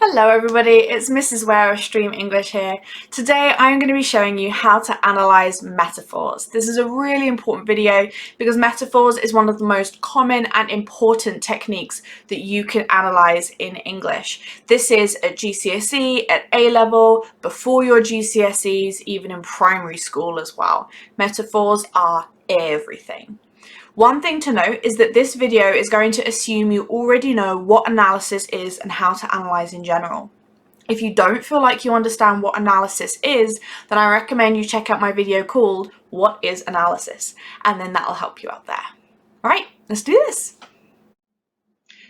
Hello everybody, it's Mrs. Ware of Stream English here. Today I'm going to be showing you how to analyse metaphors. This is a really important video because metaphors is one of the most common and important techniques that you can analyse in English. This is at GCSE, at A-level, before your GCSEs, even in primary school as well. Metaphors are everything. One thing to note is that this video is going to assume you already know what analysis is and how to analyse in general. If you don't feel like you understand what analysis is, then I recommend you check out my video called What is Analysis? And then that'll help you out there. Right, let's do this.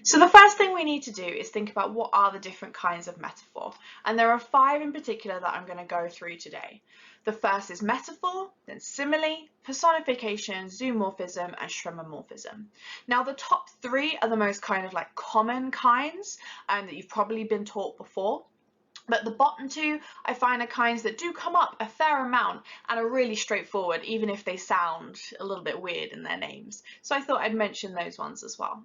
So the first thing we need to do is think about what are the different kinds of metaphor. And there are 5 in particular that I'm going to go through today. The first is metaphor, then simile, personification, zoomorphism, and shremomorphism. Now the top 3 are the most kind of like common kinds that you've probably been taught before. But the bottom 2 I find are kinds that do come up a fair amount and are really straightforward, even if they sound a little bit weird in their names. So I thought I'd mention those ones as well.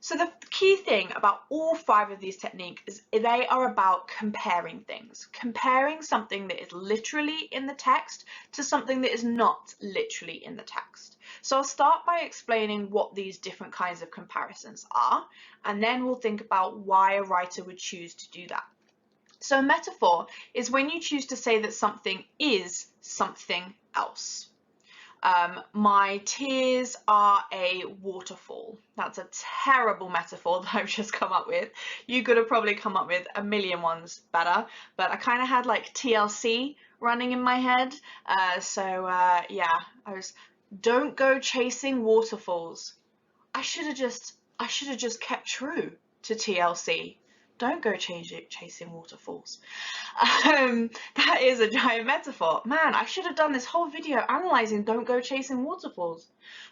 So the key thing about all 5 of these techniques is they are about comparing things, comparing something that is literally in the text to something that is not literally in the text. So I'll start by explaining what these different kinds of comparisons are, and then we'll think about why a writer would choose to do that. So a metaphor is when you choose to say that something is something else. My tears are a waterfall. That's a terrible metaphor that I've just come up with. You could have probably come up with a million ones better, but I kind of had like TLC running in my head. Yeah, don't go chasing waterfalls. I should have just kept true to TLC. Don't go chasing waterfalls. That is a giant metaphor. Man, I should have done this whole video analysing don't go chasing waterfalls.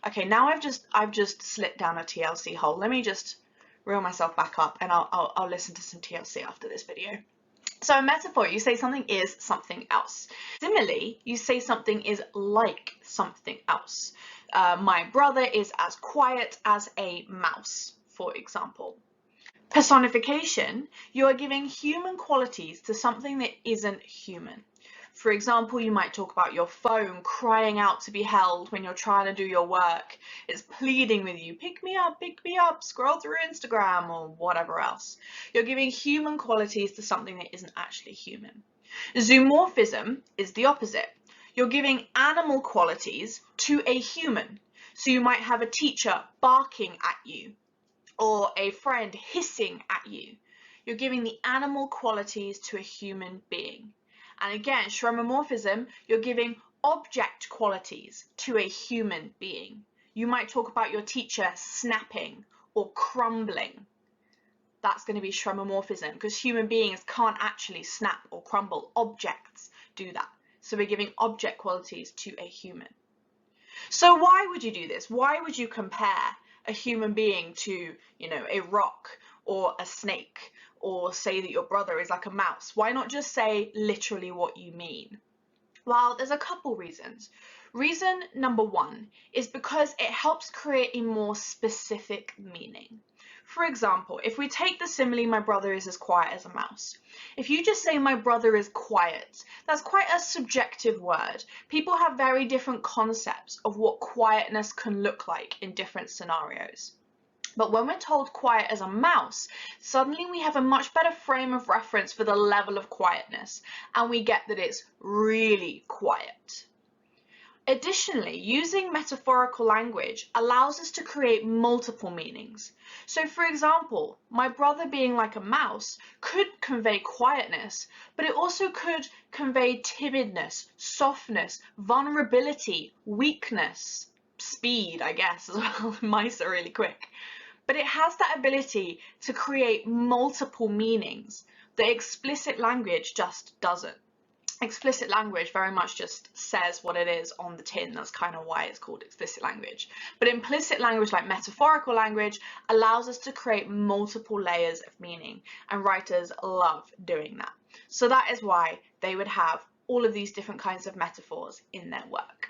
Okay, now I've just slipped down a TLC hole. Let me just reel myself back up and I'll listen to some TLC after this video. So a metaphor, you say something is something else. Simile, you say something is like something else. My brother is as quiet as a mouse, for example. Personification, you are giving human qualities to something that isn't human. For example, you might talk about your phone crying out to be held when you're trying to do your work. It's pleading with you, pick me up, scroll through Instagram or whatever else. You're giving human qualities to something that isn't actually human. Zoomorphism is the opposite. You're giving animal qualities to a human. So you might have a teacher barking at you, or a friend hissing at you. You're giving the animal qualities to a human being. And again, shremomorphism, you're giving object qualities to a human being. You might talk about your teacher snapping or crumbling. That's going to be shremomorphism because human beings can't actually snap or crumble. Objects do that. So we're giving object qualities to a human. So why would you do this? Why would you compare a human being to, a rock or a snake, or say that your brother is like a mouse? Why not just say literally what you mean? Well, there's a couple reasons. Reason number 1 is because it helps create a more specific meaning. For example, if we take the simile, my brother is as quiet as a mouse. If you just say my brother is quiet, that's quite a subjective word. People have very different concepts of what quietness can look like in different scenarios. But when we're told quiet as a mouse, suddenly we have a much better frame of reference for the level of quietness, and we get that it's really quiet. Additionally, using metaphorical language allows us to create multiple meanings. So for example, my brother being like a mouse could convey quietness, but it also could convey timidness, softness, vulnerability, weakness, speed, I guess, as well. Mice are really quick. But it has that ability to create multiple meanings that explicit language just doesn't. Explicit language very much just says what it is on the tin. That's kind of why it's called explicit language. But implicit language, like metaphorical language, allows us to create multiple layers of meaning, and writers love doing that. So that is why they would have all of these different kinds of metaphors in their work.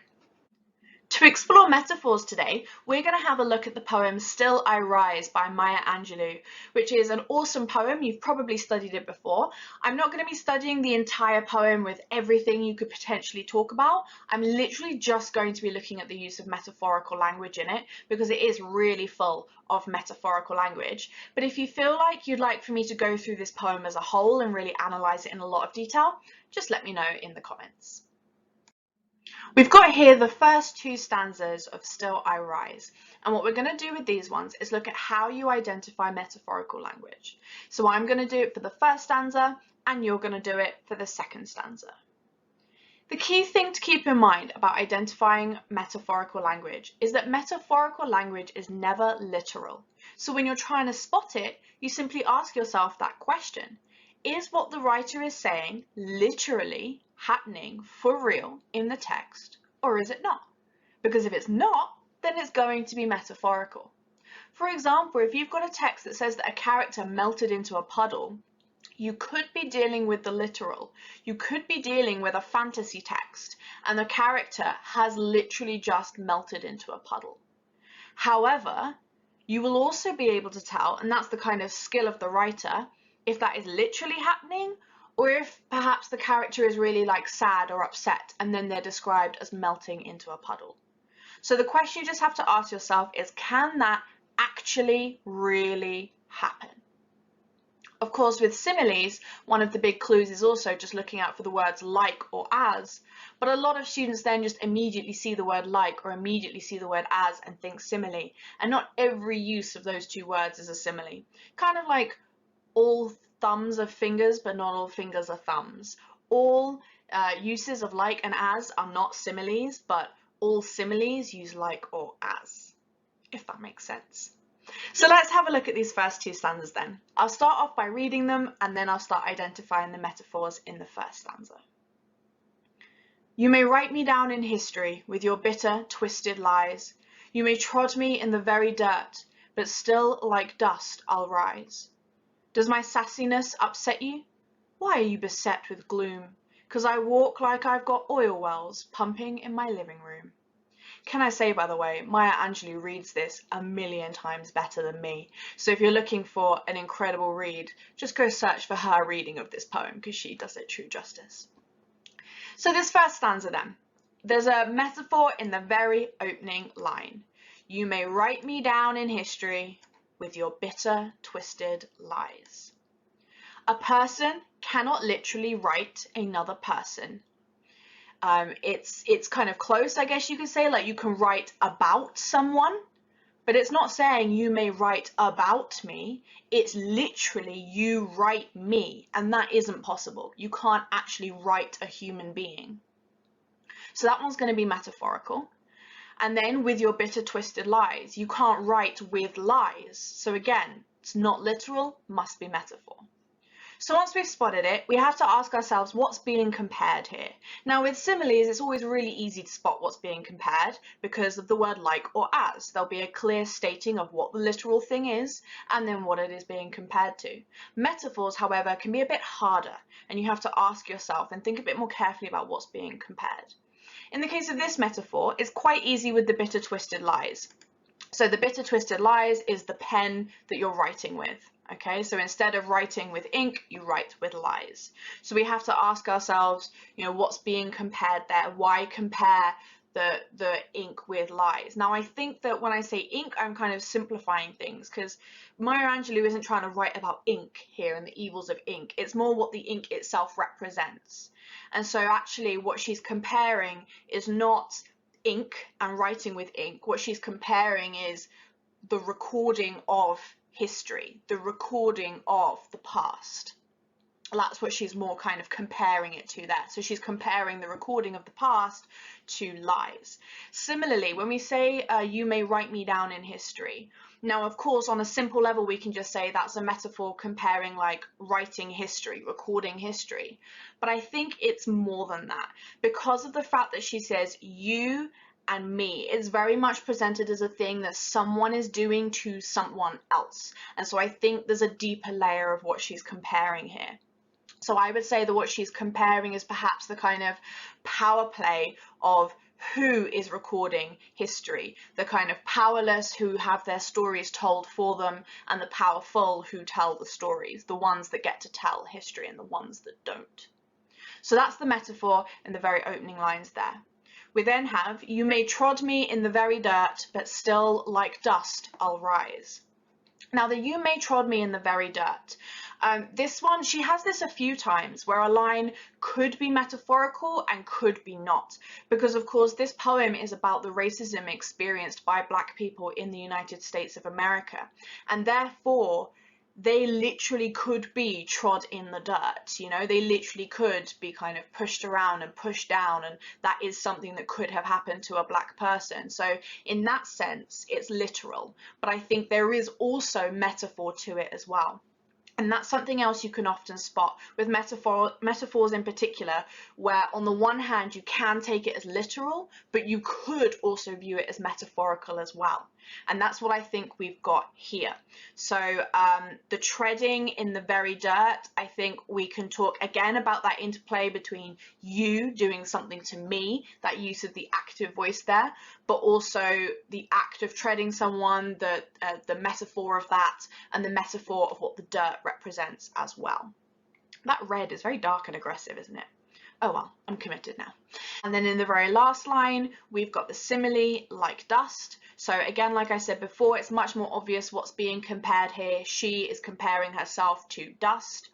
To explore metaphors today, we're going to have a look at the poem Still I Rise by Maya Angelou, which is an awesome poem. You've probably studied it before. I'm not going to be studying the entire poem with everything you could potentially talk about. I'm literally just going to be looking at the use of metaphorical language in it because it is really full of metaphorical language. But if you feel like you'd like for me to go through this poem as a whole and really analyze it in a lot of detail, just let me know in the comments. We've got here the first two stanzas of Still I Rise, and what we're going to do with these ones is look at how you identify metaphorical language. So I'm going to do it for the first stanza and you're going to do it for the second stanza. The key thing to keep in mind about identifying metaphorical language is that metaphorical language is never literal. So when you're trying to spot it, you simply ask yourself that question. Is what the writer is saying literally happening for real in the text, or is it not? Because if it's not, then it's going to be metaphorical. For example, if you've got a text that says that a character melted into a puddle, you could be dealing with the literal. You could be dealing with a fantasy text, and the character has literally just melted into a puddle. However, you will also be able to tell, and that's the kind of skill of the writer, if that is literally happening, or if perhaps the character is really like sad or upset and then they're described as melting into a puddle. So the question you just have to ask yourself is, can that actually really happen? Of course, with similes, one of the big clues is also just looking out for the words like or as, but a lot of students then just immediately see the word like or immediately see the word as and think simile, and not every use of those two words is a simile. Kind of like all thumbs are fingers, but not all fingers are thumbs. All uses of like and as are not similes, but all similes use like or as, if that makes sense. So let's have a look at these first two stanzas then. I'll start off by reading them and then I'll start identifying the metaphors in the first stanza. You may write me down in history with your bitter, twisted lies. You may trod me in the very dirt, but still like dust I'll rise. Does my sassiness upset you? Why are you beset with gloom? 'Cause I walk like I've got oil wells pumping in my living room. Can I say, by the way, Maya Angelou reads this a million times better than me. So if you're looking for an incredible read, just go search for her reading of this poem because she does it true justice. So this first stanza then, there's a metaphor in the very opening line. You may write me down in history with your bitter, twisted lies. A person cannot literally write another person. It's kind of close, I guess you could say, like you can write about someone, but it's not saying you may write about me. It's literally you write me, and that isn't possible. You can't actually write a human being. So that one's going to be metaphorical. And then with your bitter, twisted lies, you can't write with lies. So again, it's not literal, must be metaphor. So once we've spotted it, we have to ask ourselves what's being compared here. Now with similes, it's always really easy to spot what's being compared because of the word like or as. There'll be a clear stating of what the literal thing is and then what it is being compared to. Metaphors, however, can be a bit harder and you have to ask yourself and think a bit more carefully about what's being compared. In the case of this metaphor, it's quite easy with the bitter, twisted lies. So the bitter, twisted lies is the pen that you're writing with. Okay, so instead of writing with ink, you write with lies. So we have to ask ourselves, what's being compared there? Why compare the ink with lies? Now, I think that when I say ink, I'm kind of simplifying things because Maya Angelou isn't trying to write about ink here and the evils of ink. It's more what the ink itself represents. And so actually what she's comparing is not ink and writing with ink. What she's comparing is the recording of history, the recording of the past. That's what she's more kind of comparing it to there. So she's comparing the recording of the past to lies. Similarly, when we say you may write me down in history, now of course on a simple level we can just say that's a metaphor comparing like writing history, recording history. But I think it's more than that because of the fact that she says you and me. It's very much presented as a thing that someone is doing to someone else. And so I think there's a deeper layer of what she's comparing here. So I would say that what she's comparing is perhaps the kind of power play of who is recording history, the kind of powerless who have their stories told for them, and the powerful who tell the stories, the ones that get to tell history and the ones that don't. So that's the metaphor in the very opening lines there. We then have, you may trod me in the very dirt, but still like dust I'll rise. Now the you may trod me in the very dirt. This one, she has this a few times where a line could be metaphorical and could be not, because of course this poem is about the racism experienced by Black people in the United States of America, and therefore they literally could be trod in the dirt, you know, they literally could be kind of pushed around and pushed down, and that is something that could have happened to a Black person. So in that sense, it's literal, but I think there is also metaphor to it as well. And that's something else you can often spot with metaphors in particular, where on the one hand you can take it as literal, but you could also view it as metaphorical as well. And that's what I think we've got here. So the treading in the very dirt, I think we can talk again about that interplay between you doing something to me, that use of the active voice there, but also the act of treading someone, the metaphor of that, and the metaphor of what the dirt represents as well. That red is very dark and aggressive, isn't it? Oh well, I'm committed now. And then in the very last line, we've got the simile, like dust. So again, like I said before, it's much more obvious what's being compared here. She is comparing herself to dust.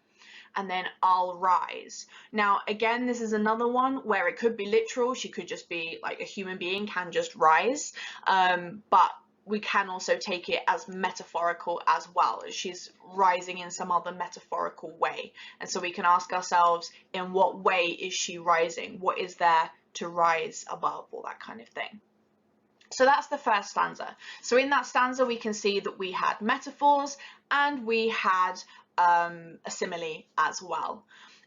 And then I'll rise. Now, again, this is another one where it could be literal. She could just be like a human being can just rise. But we can also take it as metaphorical as well. She's rising in some other metaphorical way. And so we can ask ourselves, in what way is she rising? What is there to rise above? All that kind of thing. So that's the first stanza. So in that stanza, we can see that we had metaphors and we had a simile as well.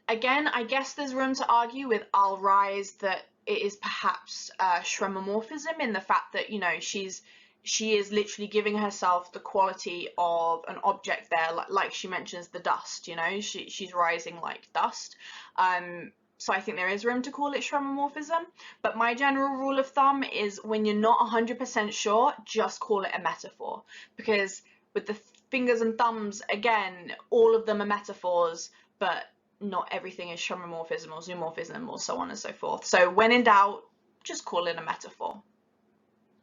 Again, I guess there's room to argue with I'll rise that it is perhaps shremomorphism in the fact that, you know, she is literally giving herself the quality of an object there, like she mentions the dust, you know, she's rising like dust. So I think there is room to call it shremomorphism, but my general rule of thumb is when you're not 100% sure, just call it a metaphor, because with the fingers and thumbs, again, all of them are metaphors, but not everything is shremomorphism or zoomorphism or so on and so forth. So when in doubt, just call it a metaphor.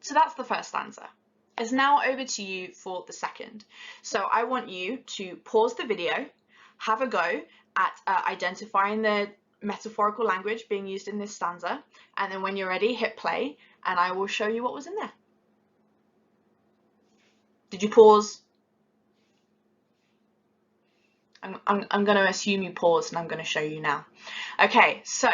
So that's the first stanza. It's now over to you for the second. So I want you to pause the video, have a go at identifying the metaphorical language being used in this stanza, and then when you're ready, hit play, and I will show you what was in there. Did you pause? I'm going to assume you paused, and I'm going to show you now. Okay, so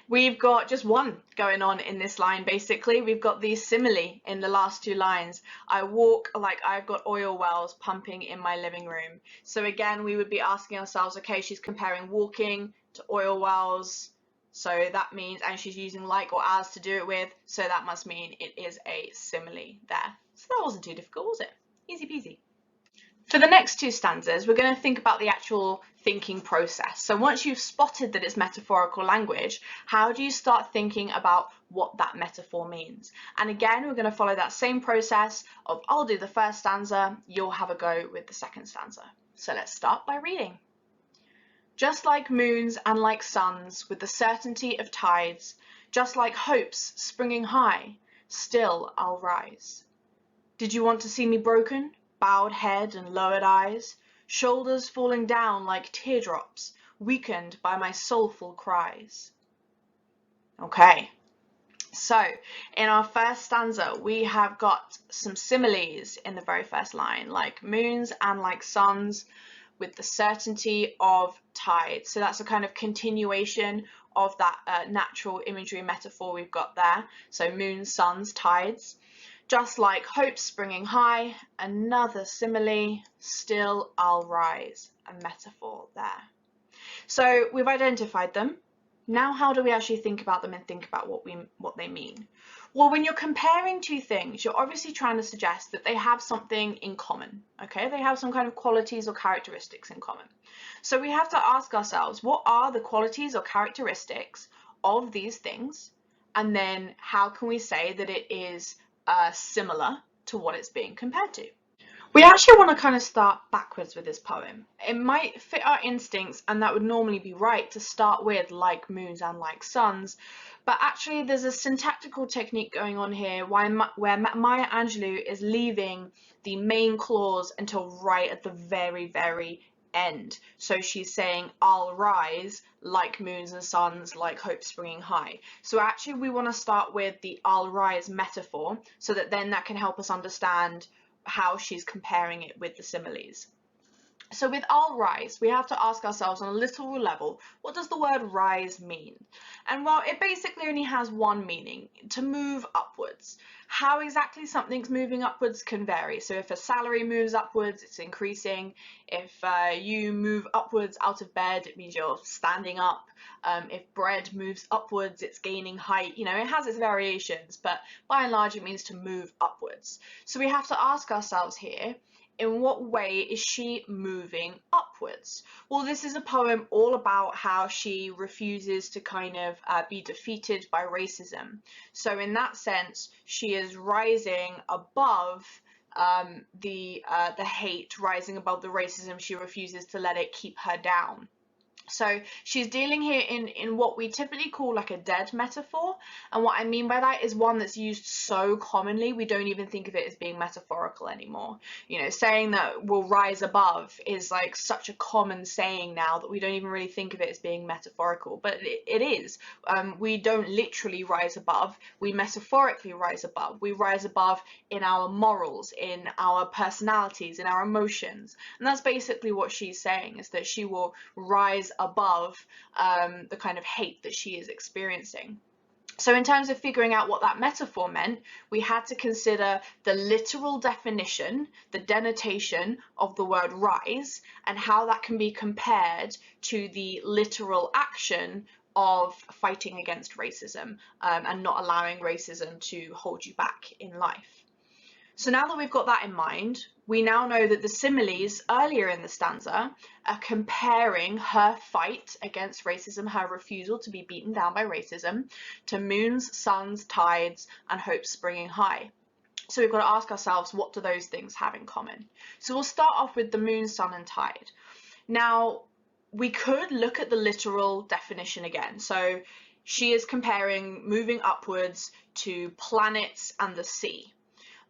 we've got just one going on in this line. Basically, we've got the simile in the last two lines. I walk like I've got oil wells pumping in my living room. So again, we would be asking ourselves, okay, she's comparing walking to oil wells. So that means, and she's using like or as to do it with. So that must mean it is a simile there. So that wasn't too difficult, was it? Easy peasy. For the next two stanzas, we're going to think about the actual thinking process. So once you've spotted that it's metaphorical language, how do you start thinking about what that metaphor means? And again, we're going to follow that same process of I'll do the first stanza, you'll have a go with the second stanza. So let's start by reading. Just like moons and like suns, with the certainty of tides, just like hopes springing high, still I'll rise. Did you want to see me broken? Bowed head and lowered eyes, shoulders falling down like teardrops, weakened by my soulful cries. Okay, so in our first stanza, we have got some similes in the very first line, like moons and like suns, with the certainty of tides. So that's a kind of continuation of that natural imagery metaphor we've got there. So moons, suns, tides. Just like hope springing high, another simile, still I'll rise, a metaphor there. So we've identified them. Now how do we actually think about them and think about what they mean? Well, when you're comparing two things, you're obviously trying to suggest that they have something in common, okay? They have some kind of qualities or characteristics in common. So we have to ask ourselves, what are the qualities or characteristics of these things? and then how can we say that it is similar to what it's being compared to? We actually want to kind of start backwards with this poem. It might fit our instincts, and that would normally be right, to start with like moons and like suns, but actually there's a syntactical technique going on here where Maya Angelou is leaving the main clause until right at the very end. So she's saying, I'll rise like moons and suns, like hope springing high. So actually we want to start with the I'll rise metaphor, so that then that can help us understand how she's comparing it with the similes. So with I'll rise, we have to ask ourselves on a literal level, what does the word rise mean? And well, it basically only has one meaning: to move upwards. How exactly something's moving upwards can vary. So if a salary moves upwards, it's increasing. If you move upwards out of bed, it means you're standing up. If bread moves upwards, it's gaining height. You know, it has its variations, but by and large, it means to move upwards. So we have to ask ourselves here, in what way is she moving upwards? Well, this is a poem all about how she refuses to kind of be defeated by racism. So in that sense, she is rising above the hate, rising above the racism. She refuses to let it keep her down. So she's dealing here in what we typically call like a dead metaphor. And what I mean by that is one that's used so commonly, we don't even think of it as being metaphorical anymore. You know, saying that we'll rise above is like such a common saying now that we don't even really think of it as being metaphorical, but it is. We don't literally rise above, we metaphorically rise above. We rise above in our morals, in our personalities, in our emotions. And that's basically what she's saying, is that she will rise above the kind of hate that she is experiencing. So in terms of figuring out what that metaphor meant, we had to consider the literal definition, the denotation of the word rise, and how that can be compared to the literal action of fighting against racism and not allowing racism to hold you back in life. So now that we've got that in mind, we now know that the similes earlier in the stanza are comparing her fight against racism, her refusal to be beaten down by racism, to moons, suns, tides, and hope springing high. So we've got to ask ourselves, what do those things have in common? So we'll start off with the moon, sun, and tide. Now, we could look at the literal definition again. So she is comparing moving upwards to planets and the sea.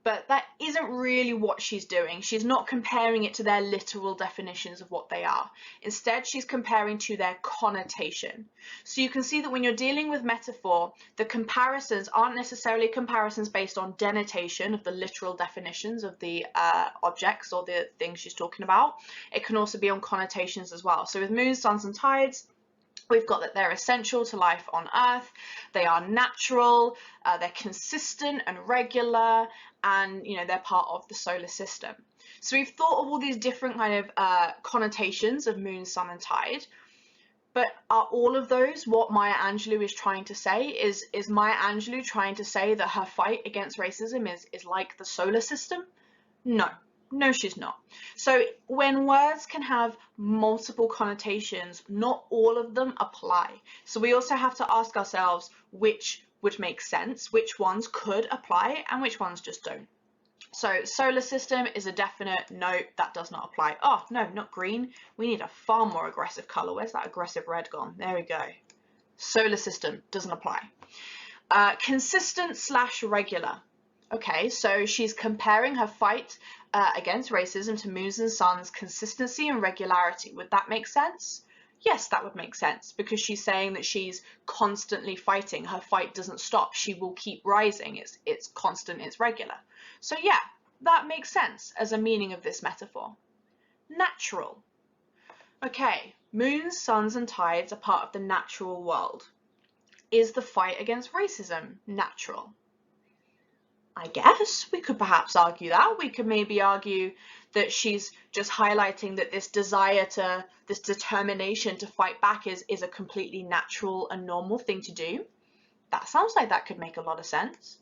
But that isn't really what she's doing. She's not comparing it to their literal definitions of what they are. Instead, she's comparing to their connotation. So you can see that when you're dealing with metaphor, the comparisons aren't necessarily comparisons based on denotation of the literal definitions of the objects or the things she's talking about. It can also be on connotations as well. So with moons, suns, and tides, we've got that they're essential to life on Earth, they are natural, they're consistent and regular, and you know, they're part of the solar system. So we've thought of all these different kind of connotations of moon, sun, and tide, but are all of those what Maya Angelou is trying to say? Is Maya Angelou trying to say that her fight against racism is like the solar system? No. No, she's not. So when words can have multiple connotations, not all of them apply. So we also have to ask ourselves which would make sense, which ones could apply, and which ones just don't. So solar system is a definite no, that does not apply. Oh, no, not green. We need a far more aggressive color. Where's that aggressive red gone? There we go. Solar system doesn't apply. Consistent / regular. Okay, so she's comparing her fight against racism to moons and suns, consistency and regularity. Would that make sense? Yes, that would make sense, because she's saying that she's constantly fighting. Her fight doesn't stop. She will keep rising. It's constant, it's regular. So yeah, that makes sense as a meaning of this metaphor. Natural. Okay, moons, suns, and tides are part of the natural world. Is the fight against racism natural? I guess we could perhaps argue that. We could maybe argue that she's just highlighting that this desire to, this determination to fight back is a completely natural and normal thing to do. That sounds like that could make a lot of sense.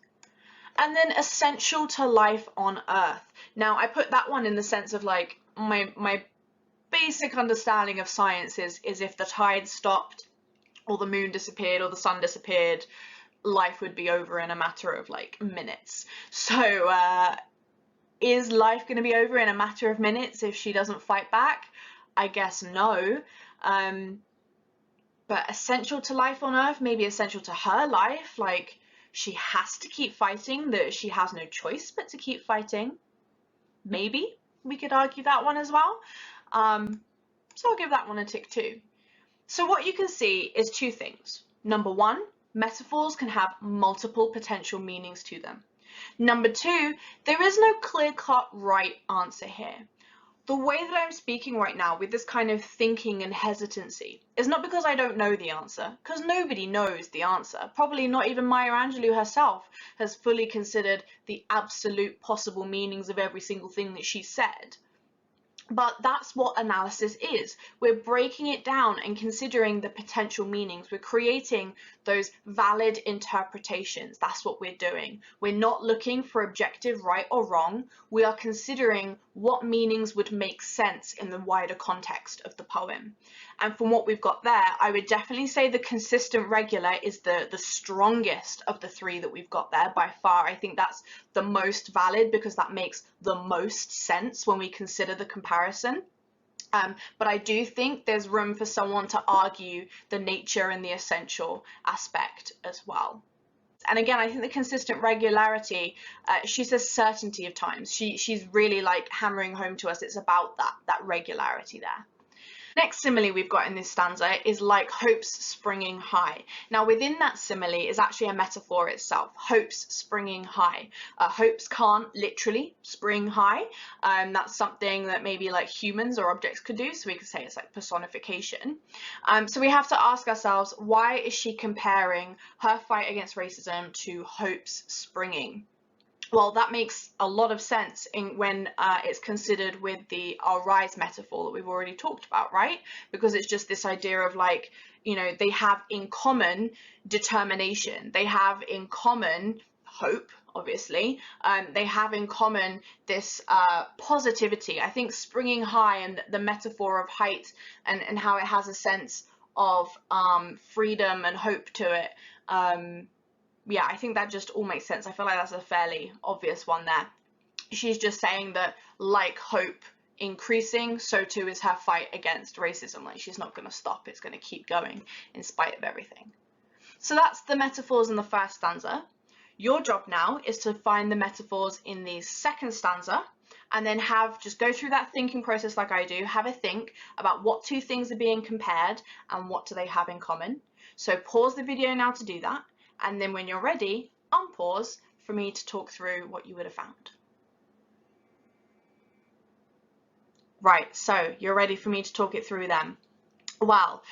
And then essential to life on Earth. Now, I put that one in the sense of like my basic understanding of science is if the tide stopped or the moon disappeared or the sun disappeared, life would be over in a matter of like minutes. So is life going to be over in a matter of minutes if she doesn't fight back? I guess no. But essential to life on Earth, maybe essential to her life, like she has to keep fighting, that she has no choice but to keep fighting. Maybe we could argue that one as well. So I'll give that one a tick too. So what you can see is two things. Number one, metaphors can have multiple potential meanings to them. Number two, there is no clear-cut right answer here. The way that I'm speaking right now with this kind of thinking and hesitancy is not because I don't know the answer, because nobody knows the answer. Probably not even Maya Angelou herself has fully considered the absolute possible meanings of every single thing that she said. But that's what analysis is. We're breaking it down and considering the potential meanings. We're creating those valid interpretations. That's what we're doing. We're not looking for objective right or wrong. We are considering what meanings would make sense in the wider context of the poem. And from what we've got there, I would definitely say the consistent regular is the strongest of the three that we've got there by far. I think that's the most valid because that makes the most sense when we consider the comparison. But I do think there's room for someone to argue the nature and the essential aspect as well. And again, I think the consistent regularity, she says certainty of times. She's really like hammering home to us. It's about that regularity there. Next simile we've got in this stanza is like hopes springing high. Now within that simile is actually a metaphor itself, hopes springing high. Hopes can't literally spring high. That's something that maybe like humans or objects could do, so we could say it's like personification. So we have to ask ourselves, why is she comparing her fight against racism to hopes springing? Well, that makes a lot of sense when it's considered with the I'll rise metaphor that we've already talked about, right? Because it's just this idea of like, you know, they have in common determination. They have in common hope, obviously. They have in common this positivity. I think springing high and the metaphor of height and how it has a sense of freedom and hope to it. Yeah, I think that just all makes sense. I feel like that's a fairly obvious one there. She's just saying that like hope increasing, so too is her fight against racism. Like she's not going to stop. It's going to keep going in spite of everything. So that's the metaphors in the first stanza. Your job now is to find the metaphors in the second stanza and then just go through that thinking process like I do. Have a think about what two things are being compared and what do they have in common. So pause the video now to do that. And then when you're ready, unpause for me to talk through what you would have found. Right, so you're ready for me to talk it through then. Well,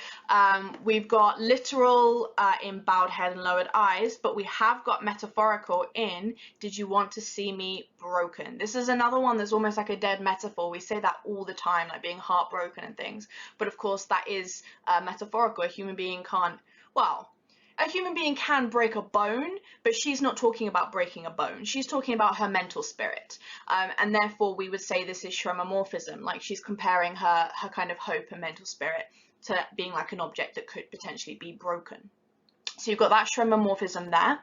we've got literal in bowed head and lowered eyes, but we have got metaphorical in did you want to see me broken? This is another one that's almost like a dead metaphor. We say that all the time, like being heartbroken and things. But of course, that is metaphorical. A human being can't, well, a human being can break a bone, but she's not talking about breaking a bone. She's talking about her mental spirit. And therefore, we would say this is shromomorphism, like she's comparing her kind of hope and mental spirit to being like an object that could potentially be broken. So you've got that shromomorphism there.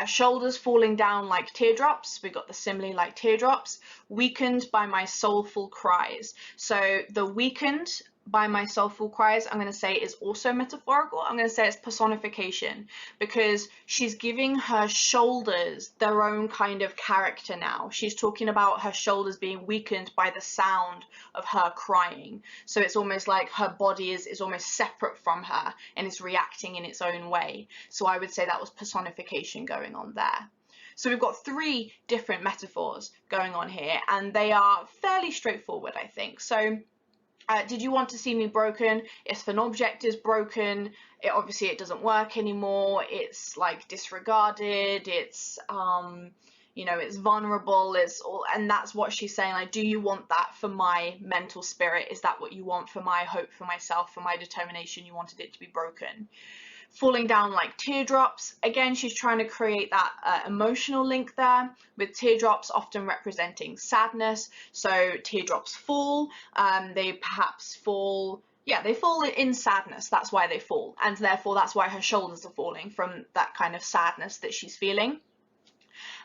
Shoulders falling down like teardrops. We've got the simile like teardrops. Weakened by my soulful cries. So the weakened by my soulful cries, I'm going to say is also metaphorical. I'm going to say it's personification because she's giving her shoulders their own kind of character now. She's talking about her shoulders being weakened by the sound of her crying. So it's almost like her body is almost separate from her and is reacting in its own way. So I would say that was personification going on there. So we've got three different metaphors going on here and they are fairly straightforward, I think. So did you want to see me broken? If an object is broken, obviously it doesn't work anymore. It's like disregarded. It's you know, it's vulnerable. It's all, and that's what she's saying. Like, do you want that for my mental spirit? Is that what you want for my hope, for myself, for my determination? You wanted it to be broken. Falling down like teardrops. Again, she's trying to create that emotional link there, with teardrops often representing sadness. So teardrops fall. They perhaps fall Yeah, they fall in sadness, that's why they fall, and therefore that's why her shoulders are falling, from that kind of sadness that she's feeling.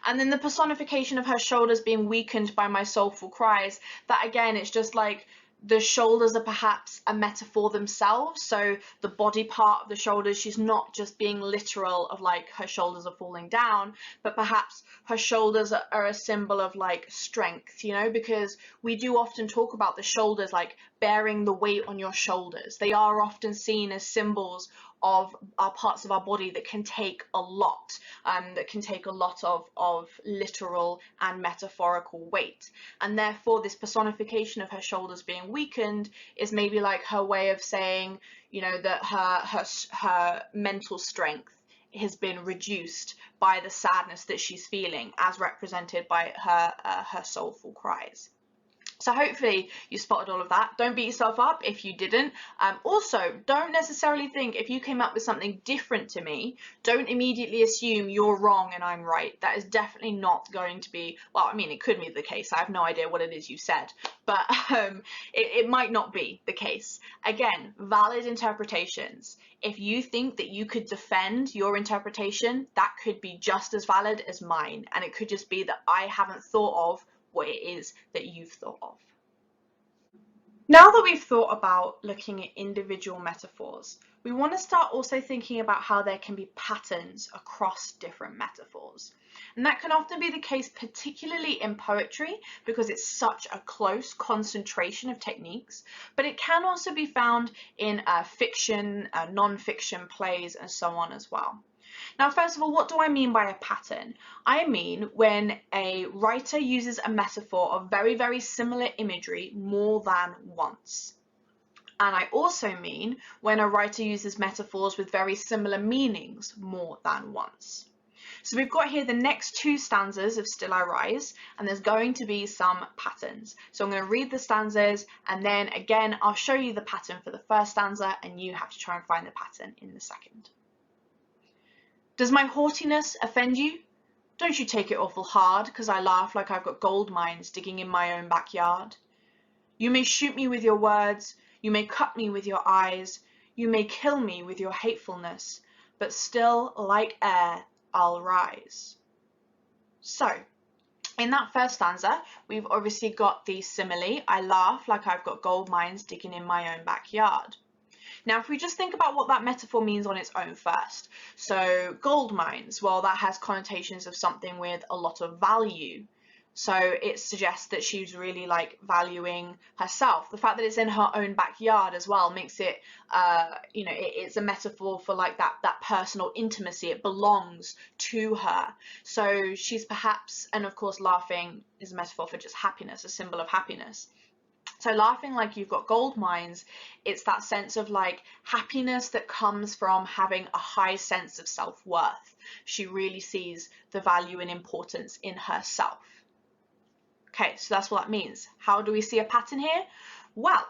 And then the personification of her shoulders being weakened by my soulful cries, that again, it's just like the shoulders are perhaps a metaphor themselves. So the body part of the shoulders, she's not just being literal of like her shoulders are falling down, but perhaps her shoulders are a symbol of like strength, you know, because we do often talk about the shoulders like bearing the weight on your shoulders. They are often seen as symbols of our parts of our body that can take a lot, of literal and metaphorical weight. And therefore, this personification of her shoulders being weakened is maybe like her way of saying, you know, that her mental strength has been reduced by the sadness that she's feeling, as represented by her soulful cries. So hopefully you spotted all of that. Don't beat yourself up if you didn't. Also, don't necessarily think if you came up with something different to me, don't immediately assume you're wrong and I'm right. That is definitely not going to be, well, I mean, it could be the case. I have no idea what it is you said, but it might not be the case. Again, valid interpretations. If you think that you could defend your interpretation, that could be just as valid as mine. And it could just be that I haven't thought of what it is that you've thought of. Now that we've thought about looking at individual metaphors, we want to start also thinking about how there can be patterns across different metaphors. And that can often be the case, particularly in poetry, because it's such a close concentration of techniques, but it can also be found in fiction, non-fiction plays, and so on as well. Now, first of all, what do I mean by a pattern? I mean when a writer uses a metaphor of very, very similar imagery more than once. And I also mean when a writer uses metaphors with very similar meanings more than once. So we've got here the next two stanzas of Still I Rise, and there's going to be some patterns. So I'm going to read the stanzas, and then again, I'll show you the pattern for the first stanza, and you have to try and find the pattern in the second. Does my haughtiness offend you? Don't you take it awful hard, 'cause I laugh like I've got gold mines digging in my own backyard. You may shoot me with your words, you may cut me with your eyes, you may kill me with your hatefulness, but still, like air, I'll rise. So, in that first stanza, we've obviously got the simile, I laugh like I've got gold mines digging in my own backyard. Now, if we just think about what that metaphor means on its own first. So gold mines, well, that has connotations of something with a lot of value. So it suggests that she's really like valuing herself. The fact that it's in her own backyard as well makes it, you know, it's a metaphor for like that personal intimacy. It belongs to her. So she's perhaps, and of course, laughing is a metaphor for just happiness, a symbol of happiness. So laughing like you've got gold mines, it's that sense of like happiness that comes from having a high sense of self-worth. She really sees the value and importance in herself. Okay, so that's what that means. How do we see a pattern here? Well,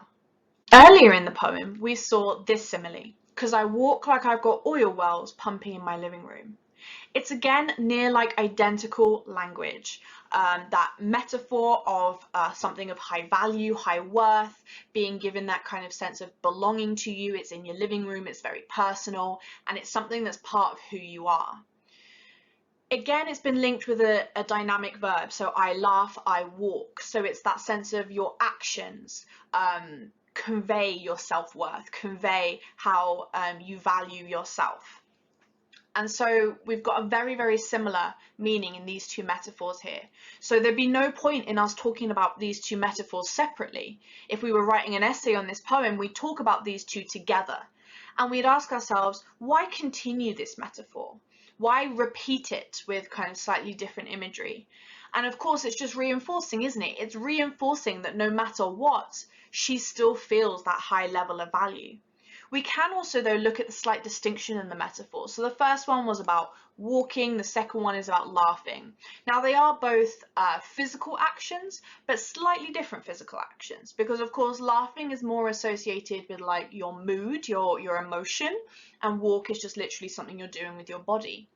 earlier in the poem, we saw this simile, because I walk like I've got oil wells pumping in my living room. It's again near like identical language, that metaphor of something of high value, high worth, being given that kind of sense of belonging to you. It's in your living room, it's very personal, and it's something that's part of who you are. Again, it's been linked with a dynamic verb, so I laugh, I walk. So it's that sense of your actions convey your self-worth, convey how you value yourself. And so we've got a very, very similar meaning in these two metaphors here. So there'd be no point in us talking about these two metaphors separately. If we were writing an essay on this poem, we'd talk about these two together. And we'd ask ourselves, why continue this metaphor? Why repeat it with kind of slightly different imagery? And of course, it's just reinforcing, isn't it? It's reinforcing that no matter what, she still feels that high level of value. We can also, though, look at the slight distinction in the metaphor. So the first one was about walking, the second one is about laughing. Now, they are both physical actions, but slightly different physical actions, because, of course, laughing is more associated with like your mood, your emotion, and walk is just literally something you're doing with your body.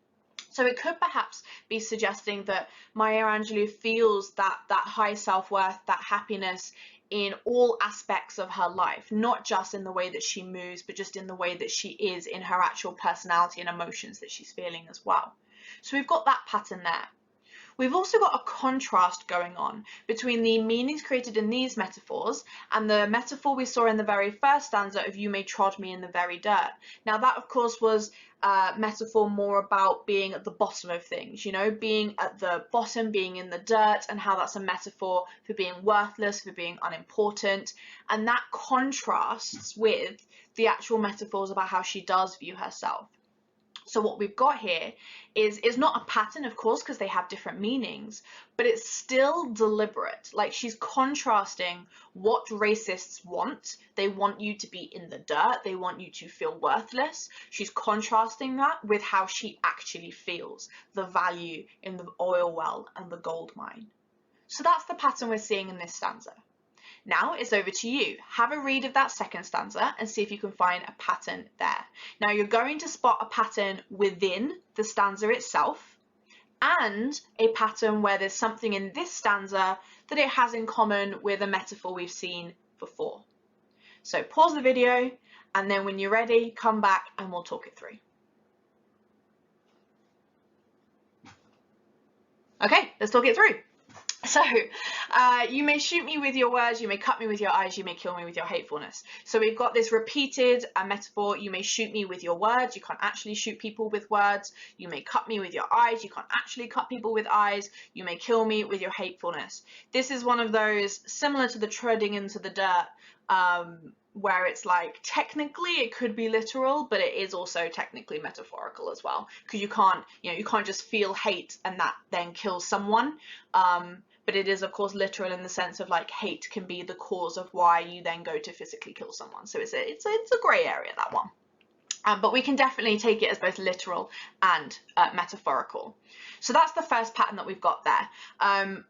So it could perhaps be suggesting that Maya Angelou feels that high self-worth, that happiness, in all aspects of her life, not just in the way that she moves, but just in the way that she is in her actual personality and emotions that she's feeling as well. So we've got that pattern there. We've also got a contrast going on between the meanings created in these metaphors and the metaphor we saw in the very first stanza of "you may trod me in the very dirt." Now that, of course, was a metaphor more about being at the bottom of things, you know, being at the bottom, being in the dirt, and how that's a metaphor for being worthless, for being unimportant. And that contrasts with the actual metaphors about how she does view herself. So what we've got here is not a pattern, of course, because they have different meanings, but it's still deliberate. Like, she's contrasting what racists want. They want you to be in the dirt. They want you to feel worthless. She's contrasting that with how she actually feels, the value in the oil well and the gold mine. So that's the pattern we're seeing in this stanza. Now it's over to you. Have a read of that second stanza and see if you can find a pattern there. Now you're going to spot a pattern within the stanza itself and a pattern where there's something in this stanza that it has in common with a metaphor we've seen before. So pause the video, and then when you're ready, come back and we'll talk it through. Okay, let's talk it through. So, you may shoot me with your words, you may cut me with your eyes, you may kill me with your hatefulness. So we've got this repeated metaphor: you may shoot me with your words, you can't actually shoot people with words. You may cut me with your eyes, you can't actually cut people with eyes. You may kill me with your hatefulness. This is one of those similar to the treading into the dirt, where it's like technically it could be literal, but it is also technically metaphorical as well, because you can't just feel hate and that then kills someone. But it is, of course, literal in the sense of like hate can be the cause of why you then go to physically kill someone. So it's a grey area, that one. But we can definitely take it as both literal and metaphorical. So that's the first pattern that we've got there.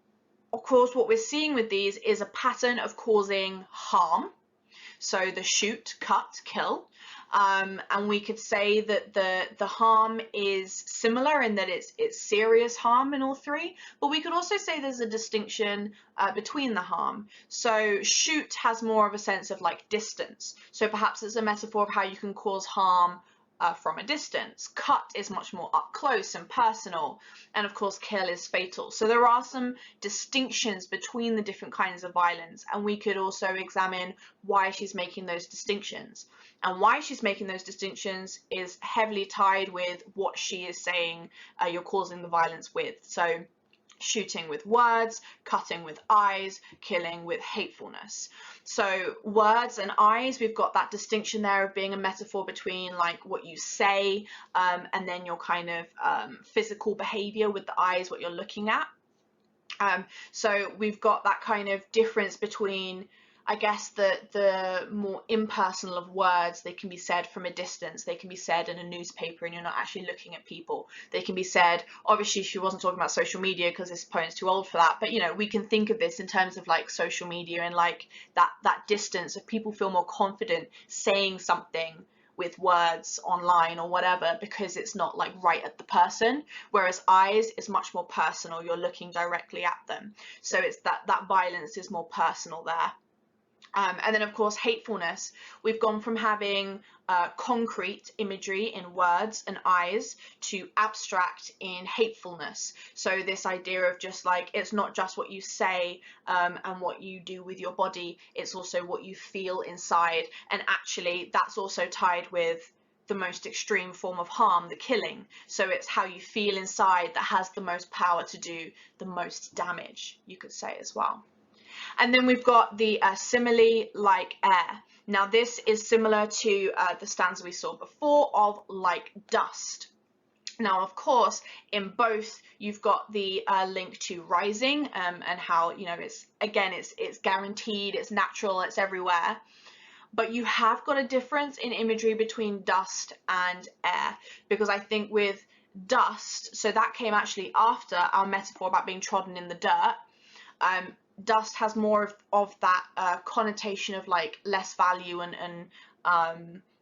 Of course, what we're seeing with these is a pattern of causing harm. So the shoot, cut, kill. And we could say that the harm is similar in that it's serious harm in all three, but we could also say there's a distinction between the harm. So shoot has more of a sense of like distance. So perhaps it's a metaphor of how you can cause harm from a distance. Cut is much more up close and personal, and of course kill is fatal. So there are some distinctions between the different kinds of violence, and we could also examine why she's making those distinctions. And why she's making those distinctions is heavily tied with what she is saying you're causing the violence with. So shooting with words, cutting with eyes, killing with hatefulness. So words and eyes, we've got that distinction there of being a metaphor between like what you say and then your kind of physical behavior with the eyes, what you're looking at. So we've got that kind of difference between, I guess, the more impersonal of words. They can be said from a distance. They can be said in a newspaper and you're not actually looking at people. They can be said, obviously she wasn't talking about social media because this poem's too old for that, but you know, we can think of this in terms of like social media and like that distance of people feel more confident saying something with words online or whatever because it's not like right at the person, whereas eyes is much more personal. You're looking directly at them, so it's that violence is more personal there. And then, of course, hatefulness. We've gone from having concrete imagery in words and eyes to abstract in hatefulness. So this idea of just like, it's not just what you say and what you do with your body, it's also what you feel inside. And actually, that's also tied with the most extreme form of harm, the killing. So it's how you feel inside that has the most power to do the most damage, you could say as well. And then we've got the simile like air. Now this is similar to the stanza we saw before of like dust. Now, of course, in both you've got the link to rising and how, you know, it's guaranteed, it's natural, it's everywhere. But you have got a difference in imagery between dust and air, because I think with dust, so that came actually after our metaphor about being trodden in the dirt. Dust has more of that connotation of like less value and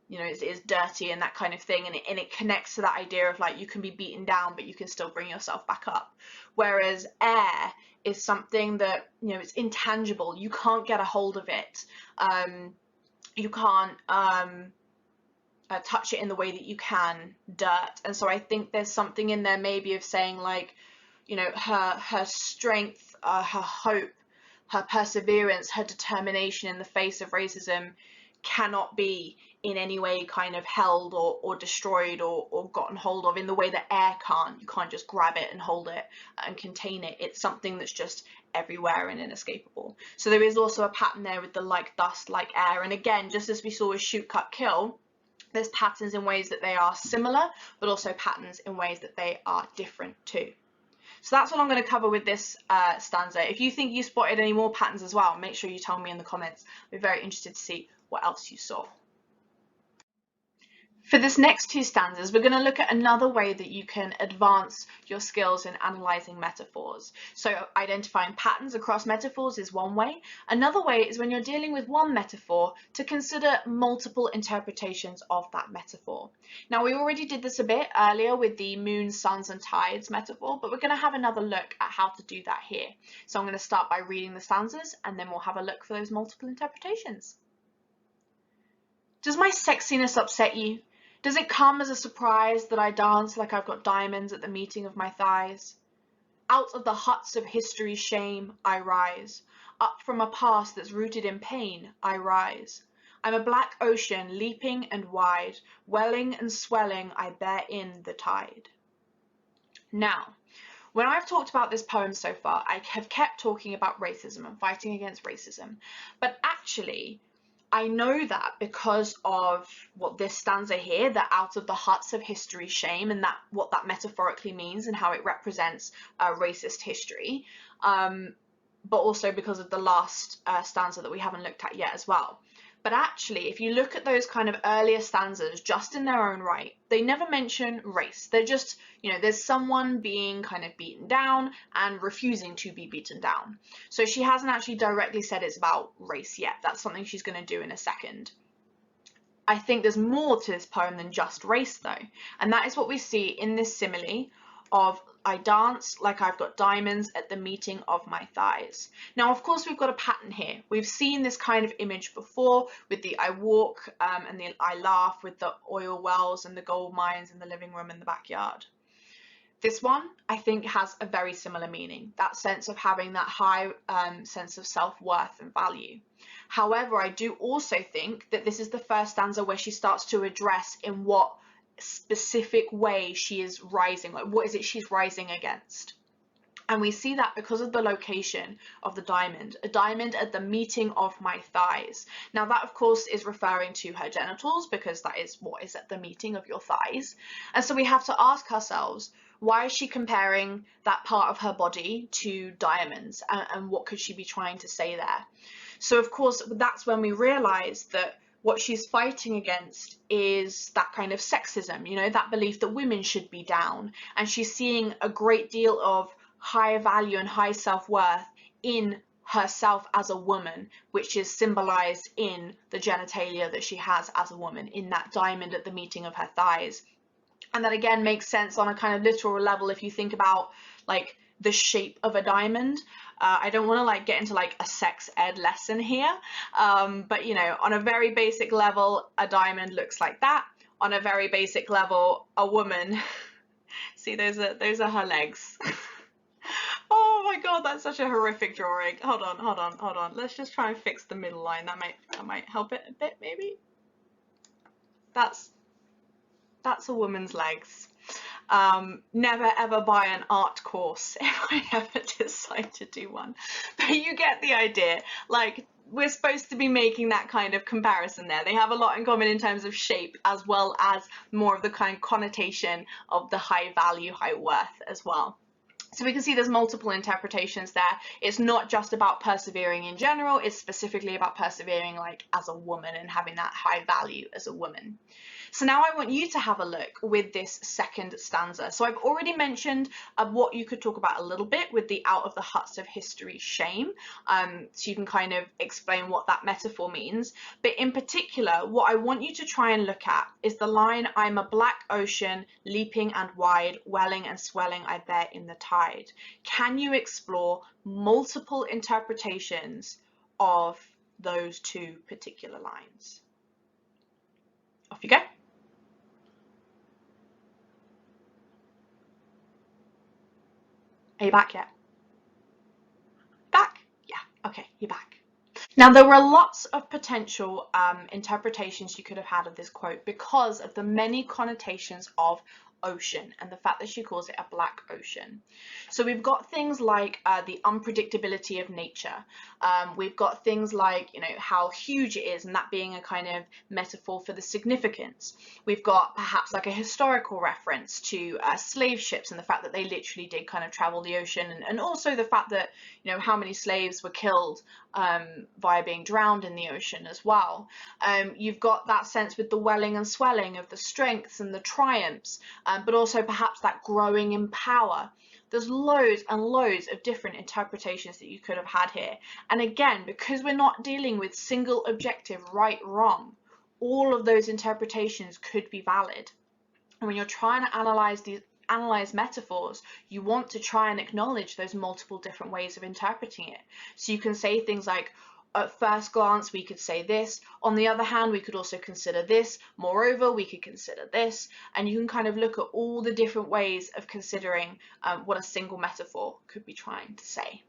you know, is dirty and that kind of thing, and it connects to that idea of like you can be beaten down but you can still bring yourself back up. Whereas air is something that, you know, it's intangible, you can't get a hold of it, you can't touch it in the way that you can dirt. And so I think there's something in there maybe of saying like, you know, her strength, her hope, her perseverance, her determination in the face of racism cannot be in any way kind of held or destroyed or gotten hold of in the way that air can't. You can't just grab it and hold it and contain it. It's something that's just everywhere and inescapable. So there is also a pattern there with the like dust, like air. And again, just as we saw with shoot, cut, kill, there's patterns in ways that they are similar, but also patterns in ways that they are different too. So that's what I'm going to cover with this stanza. If you think you spotted any more patterns as well, make sure you tell me in the comments. I'd be very interested to see what else you saw. For this next two stanzas, we're going to look at another way that you can advance your skills in analysing metaphors. So identifying patterns across metaphors is one way. Another way is when you're dealing with one metaphor to consider multiple interpretations of that metaphor. Now, we already did this a bit earlier with the moons, suns and tides metaphor, but we're going to have another look at how to do that here. So I'm going to start by reading the stanzas and then we'll have a look for those multiple interpretations. Does my sexiness upset you? Does it come as a surprise that I dance like I've got diamonds at the meeting of my thighs? Out of the huts of history's shame, I rise. Up from a past that's rooted in pain, I rise. I'm a black ocean, leaping and wide, welling and swelling, I bear in the tide. Now, when I've talked about this poem so far, I have kept talking about racism and fighting against racism, but actually, I know that because of what this stanza here, that out of the huts of history's shame, and that what that metaphorically means and how it represents racist history, but also because of the last stanza that we haven't looked at yet as well. But actually, if you look at those kind of earlier stanzas just in their own right, they never mention race. They're just, you know, there's someone being kind of beaten down and refusing to be beaten down. So she hasn't actually directly said it's about race yet. That's something she's going to do in a second. I think there's more to this poem than just race though. And that is what we see in this simile of I dance like I've got diamonds at the meeting of my thighs. Now, of course, we've got a pattern here. We've seen this kind of image before with the I walk and the I laugh, with the oil wells and the gold mines in the living room and the backyard. This one, I think, has a very similar meaning, that sense of having that high sense of self-worth and value. However, I do also think that this is the first stanza where she starts to address in what specific way she is rising, like what is it she's rising against. And we see that because of the location of the diamond, a diamond at the meeting of my thighs. Now that of course is referring to her genitals, because that is what is at the meeting of your thighs. And so we have to ask ourselves, why is she comparing that part of her body to diamonds, and what could she be trying to say there? So of course that's when we realize that what she's fighting against is that kind of sexism, you know, that belief that women should be down. And she's seeing a great deal of high value and high self-worth in herself as a woman, which is symbolized in the genitalia that she has as a woman, in that diamond at the meeting of her thighs. And that again makes sense on a kind of literal level if you think about like the shape of a diamond. I don't want to like get into like a sex ed lesson here, but you know, on a very basic level, a diamond looks like that. On a very basic level, a woman, see, those are her legs. Oh my god, that's such a horrific drawing. Hold on. Let's just try and fix the middle line. That might help it a bit, maybe. That's a woman's legs. Never ever buy an art course if I ever decide to do one, but you get the idea. Like, we're supposed to be making that kind of comparison there. They have a lot in common in terms of shape, as well as more of the kind of connotation of the high value, high worth as well. So we can see there's multiple interpretations there. It's not just about persevering in general, it's specifically about persevering like as a woman and having that high value as a woman. So now I want you to have a look with this second stanza. So I've already mentioned what you could talk about a little bit with the out of the huts of history shame. So you can kind of explain what that metaphor means. But in particular, what I want you to try and look at is the line, I'm a black ocean, leaping and wide, welling and swelling I bear in the tide. Can you explore multiple interpretations of those two particular lines? Off you go. Are you back yet? Back? Yeah, okay, you're back. Now, there were lots of potential interpretations you could have had of this quote because of the many connotations of ocean and the fact that she calls it a black ocean. So we've got things like the unpredictability of nature. We've got things like, you know, how huge it is and that being a kind of metaphor for the significance. We've got perhaps like a historical reference to slave ships and the fact that they literally did kind of travel the ocean, and also the fact that, you know, how many slaves were killed via being drowned in the ocean as well. You've got that sense with the welling and swelling of the strengths and the triumphs, but also perhaps that growing in power. There's loads and loads of different interpretations that you could have had here. And again, because we're not dealing with single objective right, wrong, all of those interpretations could be valid. And when you're trying to analyze metaphors, you want to try and acknowledge those multiple different ways of interpreting it. So you can say things like, at first glance, we could say this. On the other hand, we could also consider this. Moreover, we could consider this. And you can kind of look at all the different ways of considering what a single metaphor could be trying to say.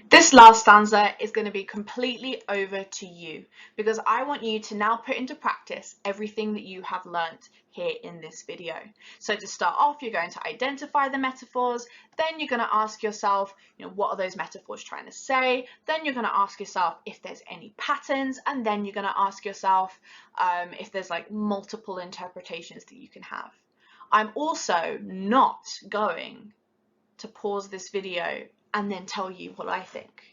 This last stanza is going to be completely over to you because I want you to now put into practice everything that you have learnt here in this video. So to start off, you're going to identify the metaphors, then you're going to ask yourself, you know, what are those metaphors trying to say? Then you're going to ask yourself if there's any patterns, and then you're going to ask yourself if there's like multiple interpretations that you can have. I'm also not going to pause this video and then tell you what I think.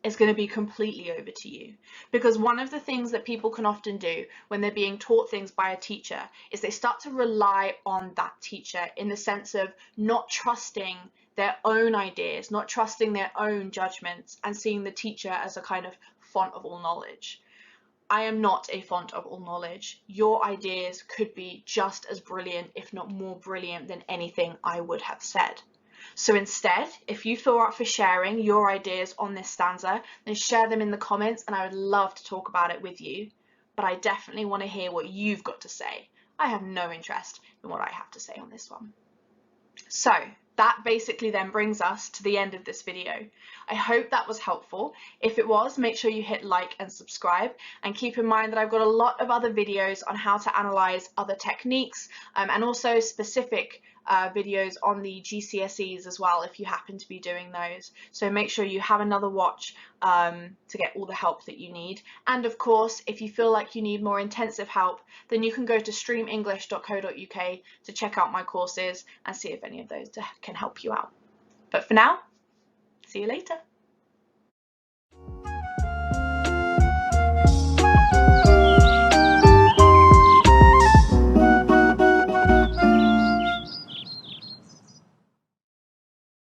It's going to be completely over to you, because one of the things that people can often do when they're being taught things by a teacher is they start to rely on that teacher in the sense of not trusting their own ideas, not trusting their own judgments, and seeing the teacher as a kind of font of all knowledge. I am not a font of all knowledge. Your ideas could be just as brilliant, if not more brilliant, than anything I would have said. So instead, if you feel up for sharing your ideas on this stanza, then share them in the comments and I would love to talk about it with you. But I definitely want to hear what you've got to say. I have no interest in what I have to say on this one. So that basically then brings us to the end of this video. I hope that was helpful. If it was, make sure you hit like and subscribe, and keep in mind that I've got a lot of other videos on how to analyze other techniques and also specific videos on the GCSEs as well if you happen to be doing those. So make sure you have another watch to get all the help that you need. And of course, if you feel like you need more intensive help, then you can go to streamenglish.co.uk to check out my courses and see if any of those can help you out. But for now, see you later.